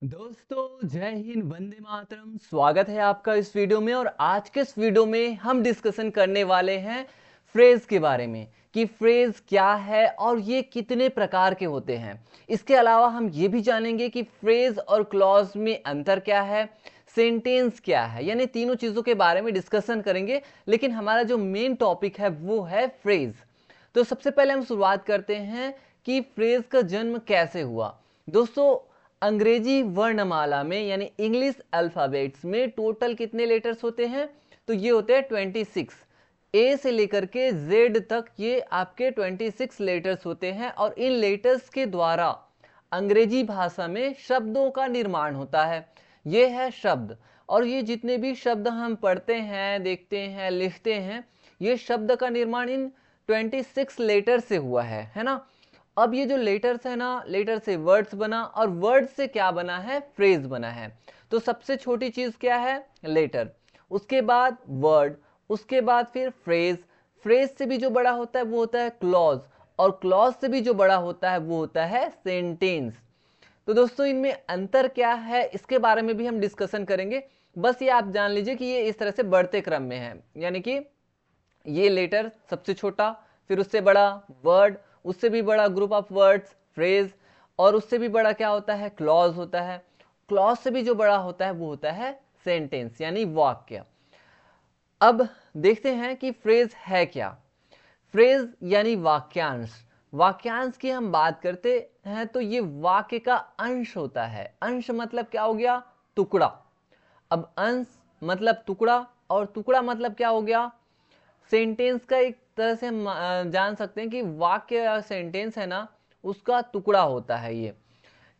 दोस्तों जय हिंद, वंदे मातरम। स्वागत है आपका इस वीडियो में। और आज के इस वीडियो में हम डिस्कशन करने वाले हैं फ्रेज के बारे में कि फ्रेज क्या है और ये कितने प्रकार के होते हैं। इसके अलावा हम ये भी जानेंगे कि फ्रेज और क्लॉज में अंतर क्या है, सेंटेंस क्या है, यानी तीनों चीज़ों के बारे में डिस्कशन करेंगे। लेकिन हमारा जो मेन टॉपिक है वो है फ्रेज। तो सबसे पहले हम शुरुआत करते हैं कि फ्रेज का जन्म कैसे हुआ। दोस्तों, अंग्रेजी वर्णमाला में यानी इंग्लिश अल्फाबेट्स में टोटल कितने लेटर्स होते हैं? तो ये होते हैं 26। ए से लेकर के जेड तक ये आपके 26 लेटर्स होते हैं और इन लेटर्स के द्वारा अंग्रेजी भाषा में शब्दों का निर्माण होता है। ये है शब्द। और ये जितने भी शब्द हम पढ़ते हैं, देखते हैं, लिखते हैं, ये शब्द का निर्माण इन 26 लेटर से हुआ है ना। अब ये जो लेटर्स है ना, लेटर से वर्ड्स बना और वर्ड से क्या बना है? फ्रेज बना है। तो सबसे छोटी चीज क्या है? लेटर। उसके बाद वर्ड, उसके बाद फिर फ्रेज। फ्रेज से भी जो बड़ा होता है वो होता है क्लॉज, और क्लॉज से भी जो बड़ा होता है वो होता है सेंटेंस। तो दोस्तों, इनमें अंतर क्या है इसके बारे में भी हम डिस्कशन करेंगे। बस ये आप जान लीजिए कि ये इस तरह से बढ़ते क्रम में है, यानी कि ये लेटर सबसे छोटा, फिर उससे बड़ा वर्ड, उससे भी बड़ा ग्रुप ऑफ वर्ड्स फ्रेज, और उससे भी बड़ा क्या होता है? क्लॉज होता है। क्लॉज से भी जो बड़ा होता है वो होता है सेंटेंस यानी वाक्य। अब देखते हैं कि फ्रेज है क्या। फ्रेज यानी वाक्यांश। वाक्यांश की हम बात करते हैं तो ये वाक्य का अंश होता है। अंश मतलब क्या हो गया? टुकड़ा। अब अंश मतलब टुकड़ा, और टुकड़ा मतलब क्या हो गया? सेंटेंस का एक तरह से हम जान सकते हैं कि वाक्य या सेंटेंस है ना, उसका टुकड़ा होता है ये,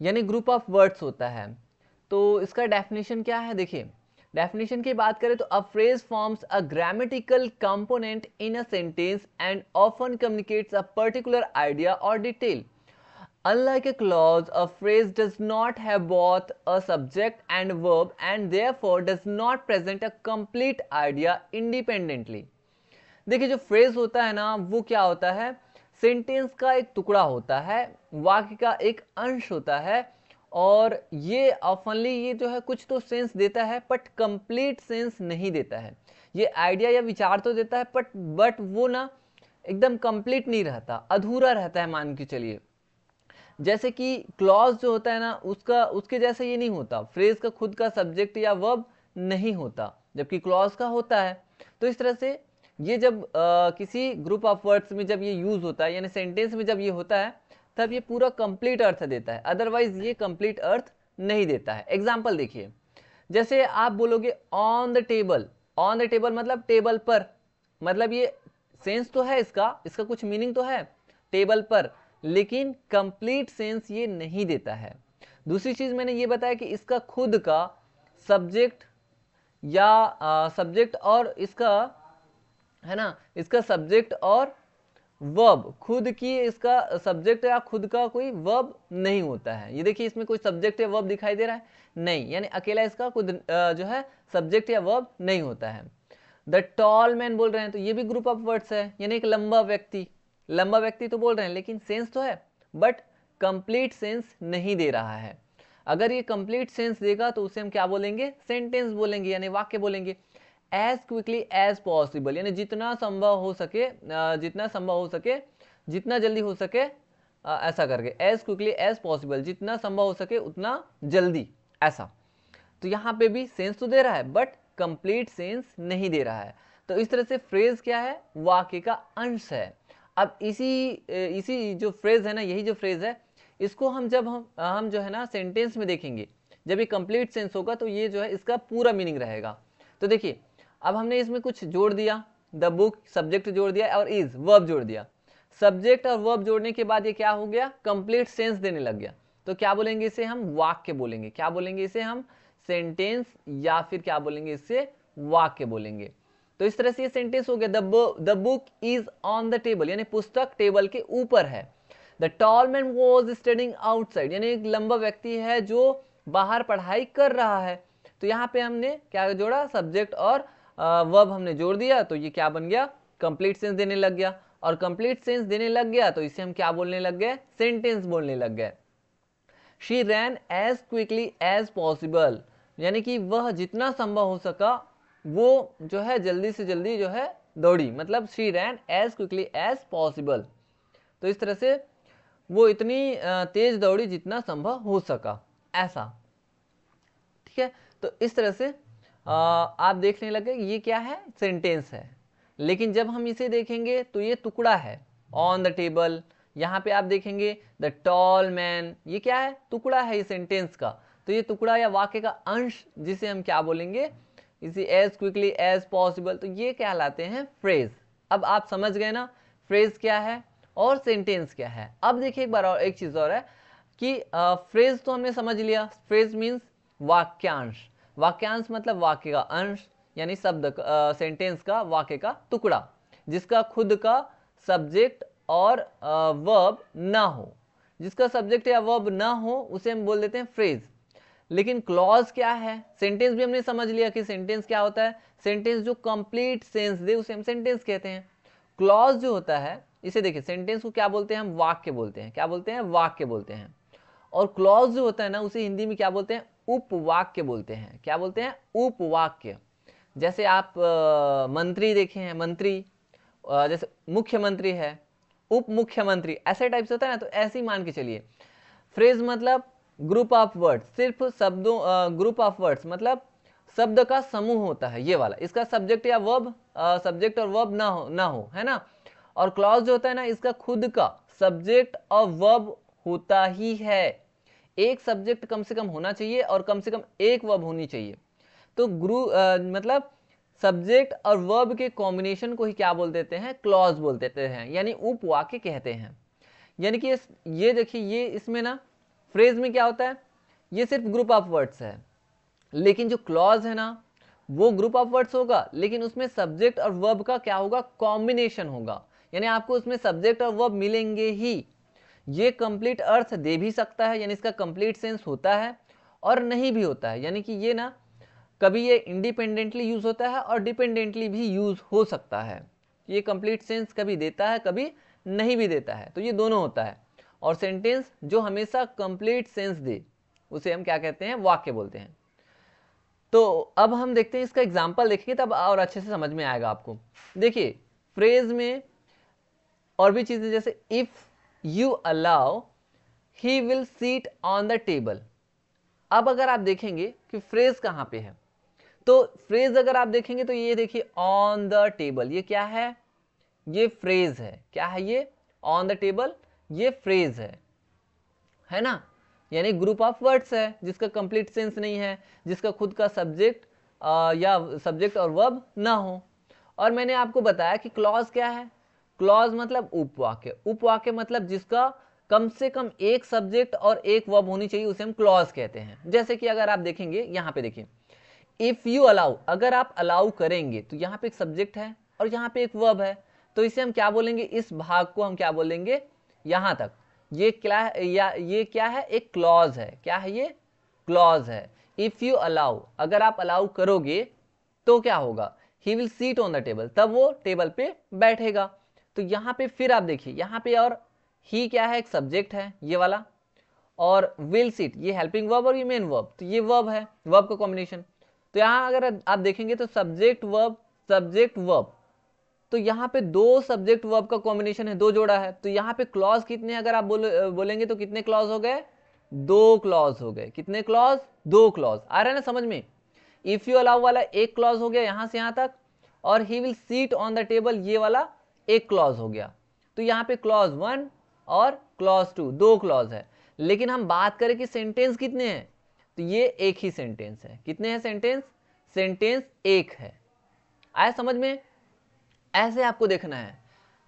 यानी ग्रुप ऑफ वर्ड्स होता है। तो इसका डेफिनेशन क्या है? देखिए, डेफिनेशन की बात करें तो a phrase forms a grammatical component in a sentence and often communicates a particular idea और detail. Unlike a clause, a phrase does not have both a subject and verb and therefore does not present a complete idea independently. देखिए, जो phrase होता है ना वो क्या होता है? सेंटेंस का एक टुकड़ा होता है, वाक्य का एक अंश होता है। और ये ऑफनली ये जो है कुछ तो सेंस देता है बट कंप्लीट सेंस नहीं देता है। ये आइडिया या विचार तो देता है बट वो ना एकदम कंप्लीट नहीं रहता, अधूरा रहता है, मान के चलिए। जैसे कि क्लॉज जो होता है ना, उसका उसके जैसे ये नहीं होता। फ्रेज का खुद का सब्जेक्ट या वर्ब नहीं होता, जबकि क्लॉज का होता है। तो इस तरह से ये जब किसी ग्रुप ऑफ वर्ड्स में जब ये यूज होता है, यानी सेंटेंस में जब ये होता है, तब ये पूरा कंप्लीट अर्थ देता है, अदरवाइज ये कंप्लीट अर्थ नहीं देता है। एग्जाम्पल देखिए, जैसे आप बोलोगे on the table. On the table मतलब टेबल पर, मतलब ये सेंस तो है, इसका कुछ मीनिंग तो है टेबल पर, लेकिन कंप्लीट सेंस ये नहीं देता है। दूसरी चीज मैंने ये बताया कि इसका खुद का सब्जेक्ट या सब्जेक्ट और इसका है ना, इसका सब्जेक्ट और वर्ब, खुद की इसका सब्जेक्ट या खुद का कोई वर्ब नहीं होता है। ये देखिए, इसमें कोई सब्जेक्ट या वर्ब दिखाई दे रहा है? नहीं, यानी अकेला इसका खुद जो है सब्जेक्ट या वर्ब नहीं होता है। द टॉल मैन बोल रहे हैं तो ये भी ग्रुप ऑफ वर्ड्स है, यानी एक लंबा व्यक्ति। लंबा व्यक्ति तो बोल रहे हैं लेकिन सेंस तो है, बट कंप्लीट सेंस नहीं दे रहा है। अगर ये कंप्लीट सेंस देगा तो उसे हम क्या बोलेंगे? सेंटेंस बोलेंगे, यानी वाक्य बोलेंगे। एज क्विकली एज पॉसिबल, यानी जितना संभव हो सके, जितना संभव हो सके, जितना जल्दी हो सके, ऐसा करके एज क्विकली एज पॉसिबल, जितना संभव हो सके उतना जल्दी, ऐसा। तो यहाँ पे भी सेंस तो दे रहा है बट कंप्लीट सेंस नहीं दे रहा है। तो इस तरह से फ्रेज क्या है? वाक्य का अंश है। अब इसी जो फ्रेज है ना, यही जो फ्रेज है, इसको हम जो है ना सेंटेंस में देखेंगे। जब ये कंप्लीट सेंस होगा तो ये जो है इसका पूरा मीनिंग रहेगा। तो देखिए, अब हमने इसमें कुछ जोड़ दिया, द बुक सब्जेक्ट जोड़ दिया और इज वर्ब जोड़ दिया। सब्जेक्ट और वर्ब जोड़ने के बाद ये क्या हो गया? कंप्लीट सेंस देने लग गया। तो क्या बोलेंगे इसे? हम वाक्य बोलेंगे। क्या बोलेंगे इसे? हम सेंटेंस, या फिर क्या बोलेंगे इसे? वाक्य बोलेंगे। तो इस तरह से ये सेंटेंस हो गया, the book is on the table, यानी पुस्तक टेबल के ऊपर है। The tall man was studying outside, यानी एक लंबा व्यक्ति है जो बाहर पढ़ाई कर रहा है। तो यहाँ पे हमने क्या जोड़ा? सब्जेक्ट और वर्ब हमने जोड़ दिया, तो ये क्या बन गया? कंप्लीट सेंस देने लग गया। और कंप्लीट सेंस देने लग गया तो इसे हम क्या बोलने लग गए? सेंटेंस बोलने लग गए। She ran as quickly as possible, यानी कि वह जितना संभव हो सका वो जो है जल्दी से जल्दी जो है दौड़ी, मतलब she ran as quickly as possible. तो इस तरह से वो इतनी तेज दौड़ी जितना संभव हो सका, ऐसा। ठीक है, तो इस तरह से आप देखने लगे ये क्या है, सेंटेंस है। लेकिन जब हम इसे देखेंगे तो ये टुकड़ा है, ऑन द टेबल। यहाँ पे आप देखेंगे द टॉल मैन, ये क्या है, टुकड़ा है ये सेंटेंस का। तो ये टुकड़ा या वाक्य का अंश जिसे हम क्या बोलेंगे, इसे एज क्विकली एज पॉसिबल, तो ये कहलाते हैं फ्रेज। अब आप समझ गए ना फ्रेज क्या है और सेंटेंस क्या है। अब देखिए एक बार और एक चीज और है कि फ्रेज तो हमने समझ लिया, फ्रेज मीन्स वाक्यांश। वाक्यांश मतलब वाक्य का अंश, यानी शब्द सेंटेंस का, वाक्य का टुकड़ा जिसका खुद का सब्जेक्ट और वर्ब ना हो। जिसका सब्जेक्ट या वर्ब ना हो उसे हम बोल देते हैं फ्रेज। लेकिन क्लॉज क्या है, सेंटेंस भी हमने समझ लिया कि सेंटेंस क्या होता है। सेंटेंस जो कंप्लीट सेंस दे उसे हम सेंटेंस कहते हैं। क्लॉज जो होता है, इसे देखिए, सेंटेंस को क्या बोलते हैं हम, वाक्य बोलते हैं। क्या बोलते हैं, वाक्य बोलते हैं। और क्लॉज जो होता है ना उसे हिंदी में क्या बोलते हैं, उपवाक्य बोलते हैं। क्या बोलते हैं, उपवाक्य। जैसे आप मंत्री देखे हैं, मंत्री, जैसे मुख्यमंत्री है, उप मुख्यमंत्री, ऐसे टाइप से होता है ना। तो ऐसे ही मान के चलिए, फ्रेज मतलब ग्रुप ऑफ वर्ड्स, सिर्फ शब्दों, ग्रुप ऑफ वर्ड्स मतलब शब्द का समूह होता है ये वाला। इसका सब्जेक्ट या वर्ब, सब्जेक्ट और वर्ब ना हो, है ना। और क्लॉज जो होता है ना, इसका खुद का सब्जेक्ट और वर्ब होता ही है। एक सब्जेक्ट कम से कम होना चाहिए और कम से कम एक वर्ब होनी चाहिए। तो मतलब सब्जेक्ट और वर्ब के कॉम्बिनेशन को ही क्या बोल देते हैं, क्लॉज बोल देते हैं, यानी उपवाक्य कहते हैं। यानी कि ये देखिए, ये इसमें ना फ्रेज में क्या होता है, ये सिर्फ ग्रुप ऑफ वर्ड्स है। लेकिन जो क्लॉज है ना वो ग्रुप ऑफ वर्ड्स होगा, लेकिन उसमें सब्जेक्ट और वर्ब का क्या होगा, कॉम्बिनेशन होगा। यानी आपको उसमें सब्जेक्ट और वर्ब मिलेंगे ही। ये कंप्लीट अर्थ दे भी सकता है, यानी इसका कंप्लीट सेंस होता है, और नहीं भी होता है। यानी कि ये ना कभी ये इंडिपेंडेंटली यूज होता है और डिपेंडेंटली भी यूज हो सकता है। ये कंप्लीट सेंस कभी देता है, कभी नहीं भी देता है। तो ये दोनों होता है। और सेंटेंस जो हमेशा कंप्लीट सेंस दे उसे हम क्या कहते हैं, वाक्य बोलते हैं। तो अब हम देखते हैं, इसका एग्जाम्पल देखेंगे तब और अच्छे से समझ में आएगा आपको। देखिए फ्रेज में और भी चीजें, जैसे if you allow he will seat on the table. अब अगर आप देखेंगे कि फ्रेज कहां पे है, तो फ्रेज अगर आप देखेंगे तो ये देखिए ऑन द टेबल, ये क्या है, ये फ्रेज है। क्या है ये, ऑन द टेबल, ये फ्रेज है ना। यानी ग्रुप ऑफ वर्ड्स है जिसका कंप्लीट सेंस नहीं है, जिसका खुद का सब्जेक्ट या सब्जेक्ट और वर्ब ना हो। और मैंने आपको बताया कि क्लॉज क्या है, क्लॉज मतलब उपवाक्य। उपवाक्य मतलब जिसका कम से कम एक सब्जेक्ट और एक वर्ब होनी चाहिए, उसे हम क्लॉज कहते हैं। जैसे कि अगर आप देखेंगे यहाँ पे देखिए, इफ यू अलाउ, अगर आप अलाउ करेंगे तो यहाँ पे एक सब्जेक्ट है और यहाँ पे एक वर्ब है। तो इसे हम क्या बोलेंगे, इस भाग को हम क्या बोलेंगे, यहाँ तक ये क्या है, या ये क्या है, एक क्लॉज है। क्या है ये, क्लॉज है। इफ यू अलाउ, अगर आप अलाउ करोगे तो क्या होगा, he will seat on the table, तब वो टेबल पे बैठेगा। तो यहाँ पे फिर आप देखिए, यहाँ पे और ही क्या है, एक सब्जेक्ट है ये वाला, और विल सीट ये हेल्पिंग वर्ब और ये मेन वर्ब, तो ये वर्ब है, वर्ब का कॉम्बिनेशन। तो यहाँ अगर आप देखेंगे तो सब्जेक्ट वर्ब, तो यहाँ पे दो सब्जेक्ट वर्ब का कॉम्बिनेशन है, दो जोड़ा है। तो यहाँ पे क्लॉज कितने, अगर आप बोलेंगे तो कितने क्लॉज हो गए, दो क्लॉज हो गए। कितने क्लॉज, दो क्लॉज। आ रहा है ना समझ में। इफ यू अलाउ वाला एक क्लॉज हो गया यहां से यहां तक, और he will seat on the table ये वाला एक क्लॉज हो गया। तो यहाँ पे क्लॉज 1 और क्लॉज 2, दो क्लॉज है। लेकिन हम बात करें कि सेंटेंस कितने हैं, तो ये एक ही सेंटेंस है। कितने हैं सेंटेंस, सेंटेंस एक है। आया समझ में। ऐसे आपको देखना है,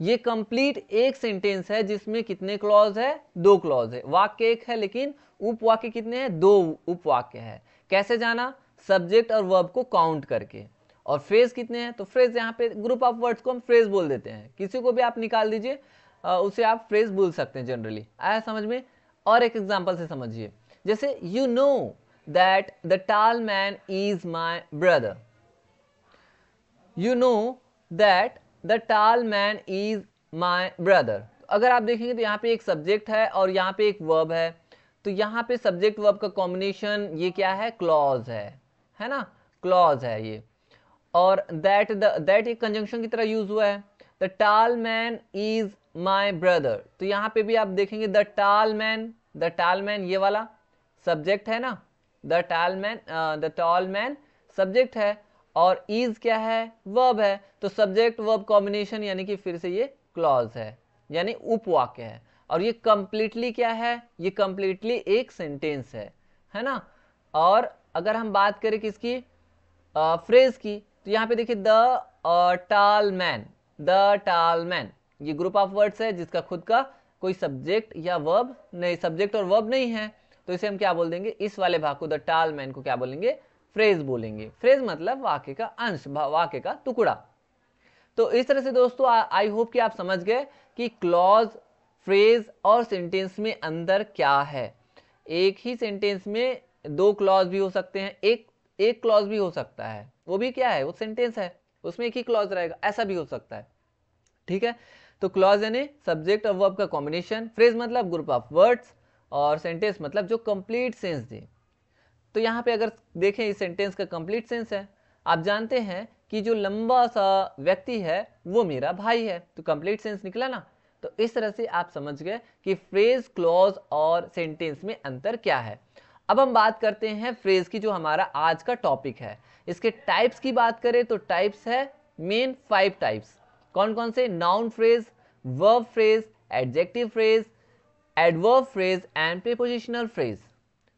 ये कंप्लीट एक सेंटेंस है जिसमें कितने क्लॉज है, दो क्लॉज है। वाक्य एक है लेकिन उपवाक्य कितने हैं, दो उपवाक्य है। कैसे जाना, सब्जेक्ट और वर्ब को काउंट करके। और फ्रेज कितने हैं, तो फ्रेज यहाँ पे ग्रुप ऑफ वर्ड्स को हम फ्रेज बोल देते हैं। किसी को भी आप निकाल दीजिए, उसे आप फ्रेज बोल सकते हैं जनरली। आया समझ में। और एक एग्जांपल से समझिए, जैसे you know that the tall man is my brother. You know that the tall man is my brother. अगर आप देखेंगे तो यहाँ पे एक सब्जेक्ट है और यहाँ पे एक वर्ब है। तो यहाँ पे सब्जेक्ट वर्ब का कॉम्बिनेशन ये क्या है, क्लॉज है ना, क्लॉज है ये। और दैट एक कंजंक्शन की तरह यूज हुआ है। द टाल मैन इज माई ब्रदर, तो यहाँ पे भी आप देखेंगे द टाल मैन ये वाला सब्जेक्ट है ना, द टॉल मैन सब्जेक्ट है और इज क्या है, वर्ब है। तो सब्जेक्ट वर्ब कॉम्बिनेशन यानी कि फिर से ये क्लॉज है, यानी उपवाक्य है। और ये कंप्लीटली क्या है, ये कंप्लीटली एक सेंटेंस है ना। और अगर हम बात करें किसकी, फ्रेज की, तो यहाँ पे देखिए द टाल मैन ये ग्रुप ऑफ वर्ड्स है जिसका खुद का कोई सब्जेक्ट या वर्ब नहीं, सब्जेक्ट और वर्ब नहीं है, तो इसे हम क्या बोल देंगे, इस वाले भाग को द टाल मैन को क्या बोलेंगे, फ्रेज बोलेंगे। फ्रेज मतलब वाक्य का अंश, वाक्य का टुकड़ा। तो इस तरह से दोस्तों आई होप कि आप समझ गए कि क्लॉज, फ्रेज और सेंटेंस में अंदर क्या है। एक ही सेंटेंस में दो क्लॉज भी हो सकते हैं, एक क्लॉज भी हो सकता है, वो भी क्या है, वो सेंटेंस है, उसमें एक ही क्लॉज रहेगा, ऐसा भी हो सकता है। ठीक है, तो क्लॉज यानी सब्जेक्ट और वर्ब का कॉम्बिनेशन, फ्रेज मतलब ग्रुप ऑफ वर्ड्स, और सेंटेंस मतलब जो कंप्लीट सेंस दे। तो यहाँ पे अगर देखें इस सेंटेंस का कंप्लीट सेंस है, आप जानते हैं कि जो लंबा सा व्यक्ति है वो मेरा भाई है, तो कंप्लीट सेंस निकला ना। तो इस तरह से आप समझ गए कि फ्रेज, क्लॉज और सेंटेंस में अंतर क्या है। अब हम बात करते हैं फ्रेज की, जो हमारा आज का टॉपिक है। इसके टाइप्स की बात करें तो टाइप्स है मेन 5 टाइप्स। कौन कौन से, noun phrase, verb phrase, adjective phrase, adverb phrase and prepositional phrase.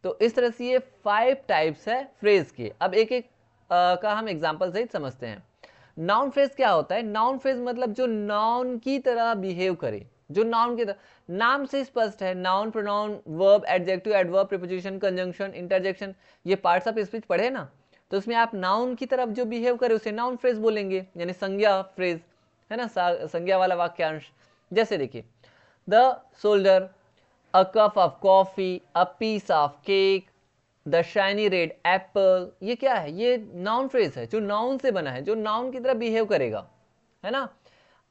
तो इस तरह से ये 5 टाइप्स है फ्रेज के। अब एक एक का हम एग्जांपल सहित समझते हैं। नाउन फ्रेज क्या होता है, नाउन फ्रेज मतलब जो नाउन की तरह बिहेव करे, जो नाउन की तरह, नाम से स्पष्ट है, noun, pronoun, verb, adjective, adverb, preposition, conjunction, interjection, ये पार्ट्स ऑफ स्पीच पढ़े ना, तो उसमें आप नाउन की तरफ जो बिहेव करे उसे नाउन फ्रेज बोलेंगे, यानी संज्ञा फ्रेज है ना, संज्ञा वाला वाक्यांश। जैसे देखिए, the soldier, a cup of coffee, a piece of cake, the shiny red apple, ये क्या है, ये नाउन फ्रेज है जो नाउन से बना है, जो नाउन की तरह बिहेव करेगा, है ना।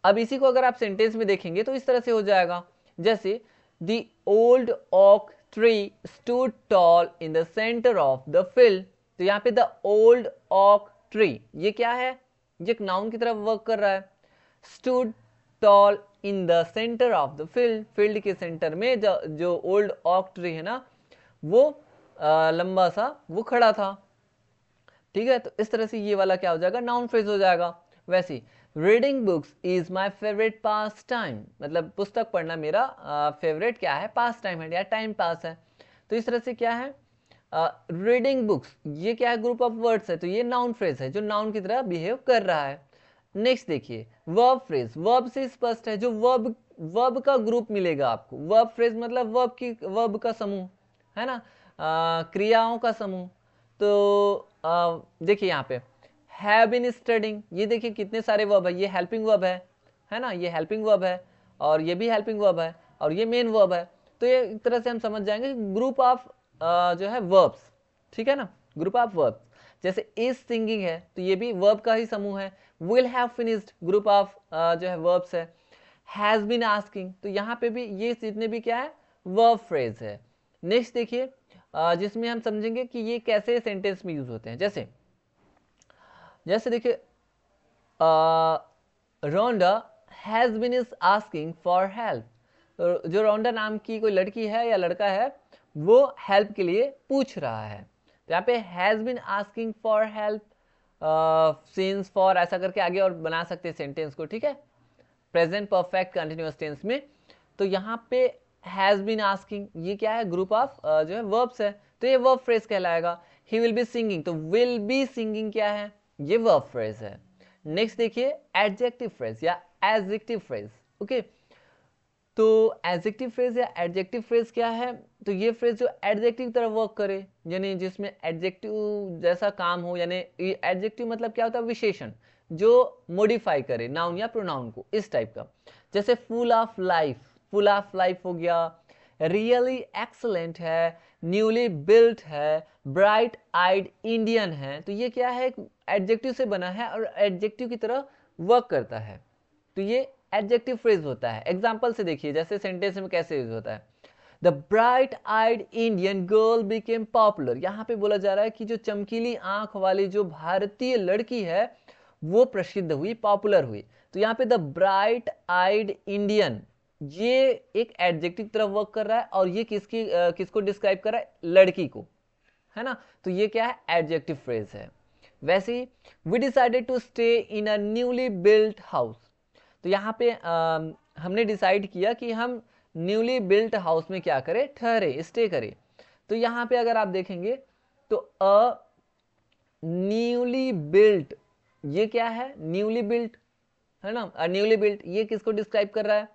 अब इसी को अगर आप सेंटेंस में देखेंगे तो इस तरह से हो जाएगा, जैसे the old oak tree stood tall in the center of the field, तो यहाँ पे the old oak tree ये क्या है, ये एक नाउन की तरह वर्क कर रहा है। stood tall in the centre of the field, field के सेंटर में जो ओल्ड ऑक ट्री है ना, वो लंबा सा वो खड़ा था। ठीक है, तो इस तरह से ये वाला क्या हो जाएगा, नाउन फ्रेज हो जाएगा। वैसे reading books is my favourite pass time, मतलब पुस्तक पढ़ना मेरा फेवरेट क्या है, पास टाइम है या टाइम पास है। तो इस तरह से क्या है, रीडिंग बुक्स ये क्या है, ग्रुप ऑफ वर्ड्स है, तो ये नाउन फ्रेज है जो नाउन की तरह बिहेव कर रहा है। नेक्स्ट देखिए, वर्ब फ्रेज, वर्ब से स्पष्ट है, जो वर्ब का ग्रुप मिलेगा आपको। वर्ब फ्रेज मतलब वर्ब का समूह है ना, क्रियाओं का समूह। तो देखिए यहाँ पे हैव बीन स्टडिंग, ये देखिए कितने सारे वर्ब है, ये हेल्पिंग वर्ब है ना, ये हेल्पिंग वर्ब है और ये भी हेल्पिंग वर्ब है और ये मेन वर्ब है। तो ये एक तरह से हम समझ जाएंगे ग्रुप ऑफ जो है वर्ब्स, ठीक है ना, ग्रुप ऑफ वर्ब्स। जैसे इज सिंगिंग है तो ये भी वर्ब का ही समूह है। Will have finished group of जो है वर्ब्स है। हैज बीन आस्किंग, तो यहाँ पे भी ये जितने भी क्या है, वर्ब फ्रेज है। नेक्स्ट देखिए, जिसमें हम समझेंगे कि ये कैसे सेंटेंस में यूज होते हैं। जैसे जैसे देखिए, Rhonda has been is asking for help, तो जो रोंडा नाम की कोई लड़की है या लड़का है वो हेल्प के लिए पूछ रहा है। तो यहाँ पे has been asking for help, since, for ऐसा करके आगे और बना सकते हैं सेंटेंस को, ठीक है, प्रेजेंट परफेक्ट कंटिन्यूअस टेंस में। तो यहाँ पे हैज बीन आस्किंग ये क्या है, ग्रुप ऑफ जो है वर्ब्स है, तो ये वर्ब फ्रेज कहलाएगा। ही विल बी सिंगिंग, तो विल बी सिंगिंग क्या है, ये वर्ब फ्रेज है। नेक्स्ट देखिए, एडजेक्टिव फ्रेज या एडजेक्टिव फ्रेज, ओके। तो एडजेक्टिव फ्रेज या एडजेक्टिव फ्रेज क्या है, तो ये फ्रेज जो एडजेक्टिव तरह वर्क करे, यानी जिसमें एडजेक्टिव जैसा काम हो, यानी एडजेक्टिव मतलब क्या होता है, विशेषण जो मॉडिफाई करे नाउन या प्रोनाउन को, इस टाइप का। जैसे full of life, full of life हो गया, रियली एक्सलेंट है, न्यूली बिल्ट है, ब्राइट आइड इंडियन है, तो ये क्या है, एडजेक्टिव से बना है और एडजेक्टिव की तरह वर्क करता है, तो ये एडजेक्टिव फ्रेज होता है। एग्जांपल से देखिए, जैसे सेंटेंस में कैसे यूज होता है, the bright eyed Indian girl became popular. यहाँ पे बोला जा रहा है कि जो चमकीली आंख वाली जो भारतीय लड़की है वो प्रसिद्ध हुई, पॉपुलर हुई। तो यहाँ पे द ब्राइट आइड इंडियन, ये एक एडजेक्टिव तरफ वर्क कर रहा है और ये किसको डिस्क्राइब कर रहा है, लड़की को, है ना। तो ये क्या है, एडजेक्टिव फ्रेज है। वैसे ही we decided to stay in a newly built house. तो यहाँ पे हमने डिसाइड किया कि हम न्यूली बिल्ट हाउस में क्या करें, ठहरे, स्टे करें। तो यहाँ पे अगर आप देखेंगे तो अ न्यूली बिल्ट, ये क्या है, न्यूली बिल्ट, है ना। अ न्यूली बिल्ट ये किसको डिस्क्राइब कर रहा है,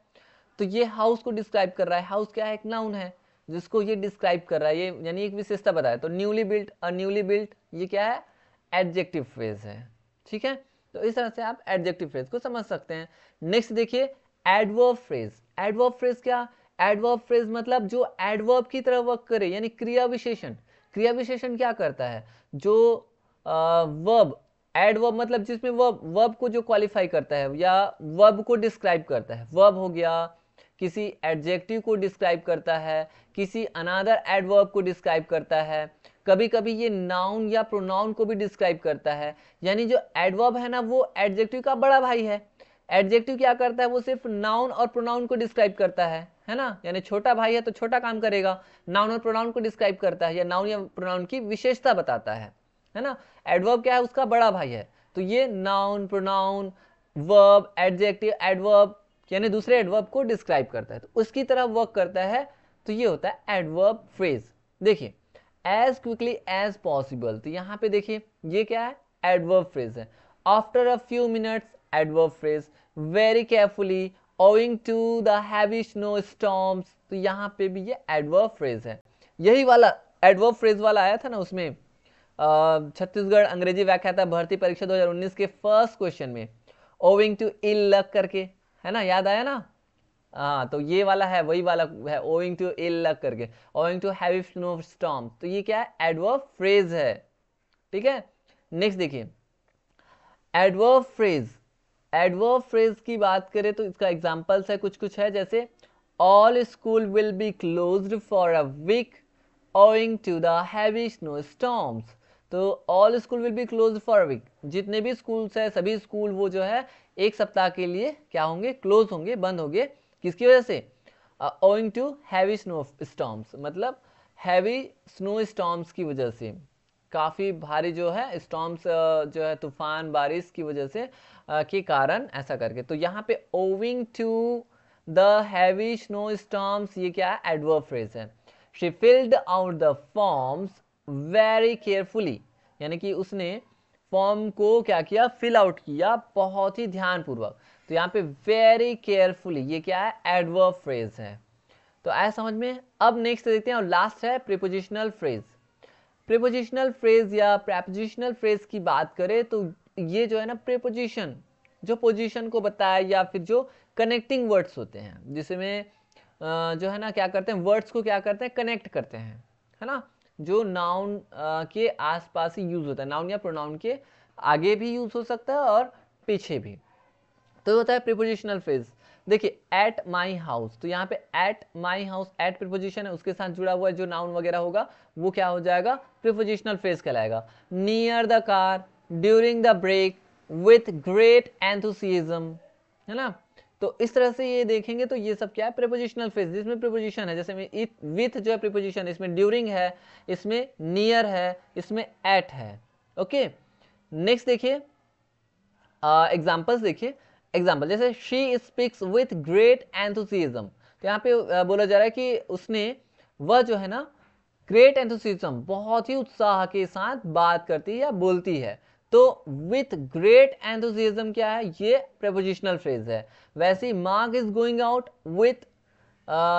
तो ये हाउस को डिस्क्राइब कर रहा है। हाउस क्या है, एक नाउन है जिसको ये डिस्क्राइब कर रहा है, ये यानी एक विशेषता बताया। तो न्यूली बिल्ट, अ न्यूली बिल्ट, ये क्या है, एडजेक्टिव फ्रेज है। ठीक है, तो इस तरह से आप एडजेक्टिव फ्रेज को समझ सकते हैं। नेक्स्ट देखिए एडवर्ब फ्रेज। एडवर्ब फ्रेज क्या, एडवर्ब फ्रेज मतलब जो एडवर्ब की तरह वर्क करे, यानी क्रिया विशेषण। क्रिया विशेषण क्या करता है, जो वर्ब, एडवर्ब मतलब जिसमें वर्ब को जो क्वालिफाई करता है या वर्ब को डिस्क्राइब करता है। वर्ब हो गया, किसी एडजेक्टिव को डिस्क्राइब करता है, किसी अनदर एडवर्ब को डिस्क्राइब करता है, कभी कभी ये नाउन या प्रोनाउन को भी डिस्क्राइब करता है। यानी जो एडवर्ब है ना वो एडजेक्टिव का बड़ा भाई है। एडजेक्टिव क्या करता है, वो सिर्फ नाउन और प्रोनाउन को डिस्क्राइब करता है ना। यानी छोटा भाई है तो छोटा काम करेगा, नाउन और प्रोनाउन को डिस्क्राइब करता है या नाउन या प्रोनाउन की विशेषता बताता है ना। एडवर्ब क्या है, उसका बड़ा भाई है। तो ये noun, pronoun, verb, adjective, adverb यानी दूसरे एडवर्ब को डिस्क्राइब करता है, तो उसकी तरह वर्क करता है। तो ये होता है एडवर्ब फ्रेज। देखिए एज क्विकली एज पॉसिबल, तो यहाँ पे देखिए ये क्या है, एडवर्ब फ्रेज है। After a few minutes, adverb phrase. Very carefully, owing to the heavy snow storms, तो यहाँ पे भी ये एडवर्ब फ्रेज है। यही वाला एडवर्ब फ्रेज वाला आया था ना उसमें छत्तीसगढ़ अंग्रेजी व्याख्याता भर्ती परीक्षा 2019 के फर्स्ट क्वेश्चन में, ओविंग टू इल लक करके, है ना, याद आया ना। हाँ, तो ये वाला है, वही वाला है, ओविंग टू इल लक करके, owing to heavy snow storm. तो ये क्या है, एडवर्ब फ्रेज है। ठीक है, नेक्स्ट देखिए एडवर्ब फ्रेज। एडवर्ब फ्रेज की बात करें तो इसका एग्जांपल्स है, कुछ कुछ है, जैसे all school will be closed for a week owing to the heavy snow storms. तो all school will be close for a week, जितने भी स्कूल्स है सभी स्कूल वो जो है एक सप्ताह के लिए क्या होंगे, क्लोज होंगे, बंद होंगे। किसकी वजह से, owing to heavy snow storms, मतलब हैवी स्नो स्टॉर्म्स की वजह से, काफ़ी भारी जो है स्टॉर्म्स जो है तूफान बारिश की वजह से के कारण ऐसा करके। तो यहाँ पे owing to the heavy snow storms ये क्या है, एडवर्ब फ्रेज है। She filled out the forms very carefully, यानी कि उसने फॉर्म को क्या किया, फिल आउट किया बहुत ही ध्यानपूर्वक। तो यहाँ पे वेरी केयरफुली ये क्या है, एडवर्ब फ्रेज है। तो आया समझ में। अब नेक्स्ट देखते हैं और लास्ट है प्रीपोजिशनल फ्रेज। प्रीपोजिशनल फ्रेज या प्रेपोजिशनल फ्रेज की बात करें तो ये जो है ना, प्रीपोजिशन जो पोजीशन को बताया या फिर जो कनेक्टिंग वर्ड्स होते हैं, जिसमें जो है ना क्या करते हैं, वर्ड्स को क्या करते हैं, कनेक्ट करते हैं, है ना। जो नाउन के आसपास ही यूज होता है, नाउन या प्रोनाउन के आगे भी यूज हो सकता है और पीछे भी। तो होता है प्रीपोजिशनल फ्रेज। देखिए एट माई हाउस, तो यहाँ पे at my house, at preposition है, उसके साथ जुड़ा हुआ जो नाउन वगैरह होगा वो क्या हो जाएगा, प्रीपोजिशनल फ्रेज कहलाएगा। Near the car, during the break, with great enthusiasm, है ना। तो इस तरह से ये देखेंगे तो ये सब क्या है, प्रीपोजिशनल फ्रेज जिसमें प्रीपोजिशन है, जैसे में विथ जो है प्रीपोजिशन, इसमें ड्यूरिंग है, इसमें नियर है, इसमें एट है। ओके, नेक्स्ट देखिए एग्जाम्पल्स देखिए। एग्जाम्पल जैसे शी स्पीक्स विथ ग्रेट एंथुसिज्म, तो यहाँ पे बोला जा रहा है कि उसने, वह जो है ना ग्रेट एंथुसिज्म, बहुत ही उत्साह के साथ बात करती है या बोलती है। तो विथ ग्रेट एंथुसिज्म क्या है, ये प्रेपोजिशनल फ्रेज है। वैसे ही Mark is going out with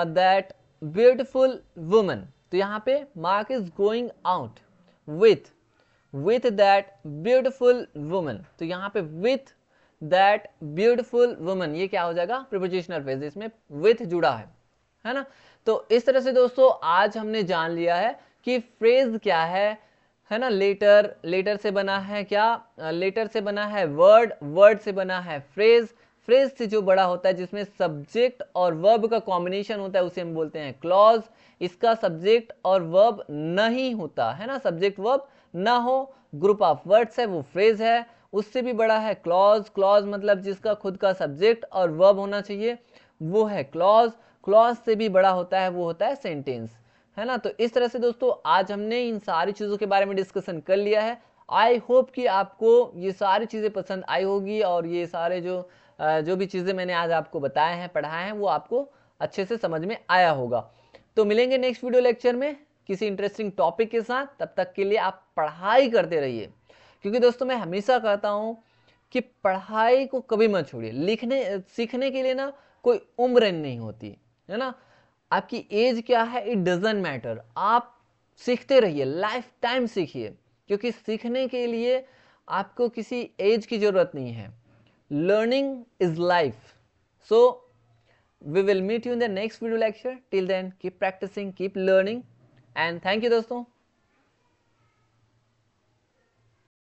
that beautiful woman, तो यहाँ पे Mark is going out with that beautiful woman, तो यहाँ पे विथ दैट ब्यूटिफुल वुमन ये क्या हो जाएगा, प्रीपोजिशनल फ्रेज, इसमें विथ जुड़ा है ना। तो इस तरह से दोस्तों आज हमने जान लिया है कि फ्रेज क्या है ना। लेटर से बना है क्या, लेटर से बना है वर्ड, वर्ड से बना है फ्रेज, फ्रेज से जो बड़ा होता है जिसमें सब्जेक्ट और वर्ब का कॉम्बिनेशन होता है उसे हम बोलते हैं क्लॉज, इसका सब्जेक्ट और वर्ब नहीं होता है ना, सब्जेक्ट वर्ब ना हो, ग्रुप ऑफ वर्ड्स है वो फ्रेज है। उससे भी बड़ा है क्लॉज, क्लॉज मतलब जिसका खुद का सब्जेक्ट और वर्ब होना चाहिए वो है क्लॉज। क्लॉज से भी बड़ा होता है वो होता है सेंटेंस, है ना। तो इस तरह से दोस्तों आज हमने इन सारी चीज़ों के बारे में डिस्कशन कर लिया है। आई होप कि आपको ये सारी चीज़ें पसंद आई होगी और ये सारे जो भी चीज़ें मैंने आज आपको बताए हैं पढ़ाए हैं वो आपको अच्छे से समझ में आया होगा। तो मिलेंगे नेक्स्ट वीडियो लेक्चर में किसी इंटरेस्टिंग टॉपिक के साथ। तब तक के लिए आप पढ़ाई करते रहिए, क्योंकि दोस्तों मैं हमेशा कहता हूँ कि पढ़ाई को कभी मत छोड़िए। लिखने सीखने के लिए ना कोई उम्र नहीं होती है ना, आपकी एज क्या है इट डजंट मैटर, आप सीखते रहिए, लाइफ टाइम सीखिए, क्योंकि सीखने के लिए आपको किसी एज की जरूरत नहीं है। Learning is life. So we will meet you in the next video lecture. Till then, keep practicing, keep learning, and thank you दोस्तों।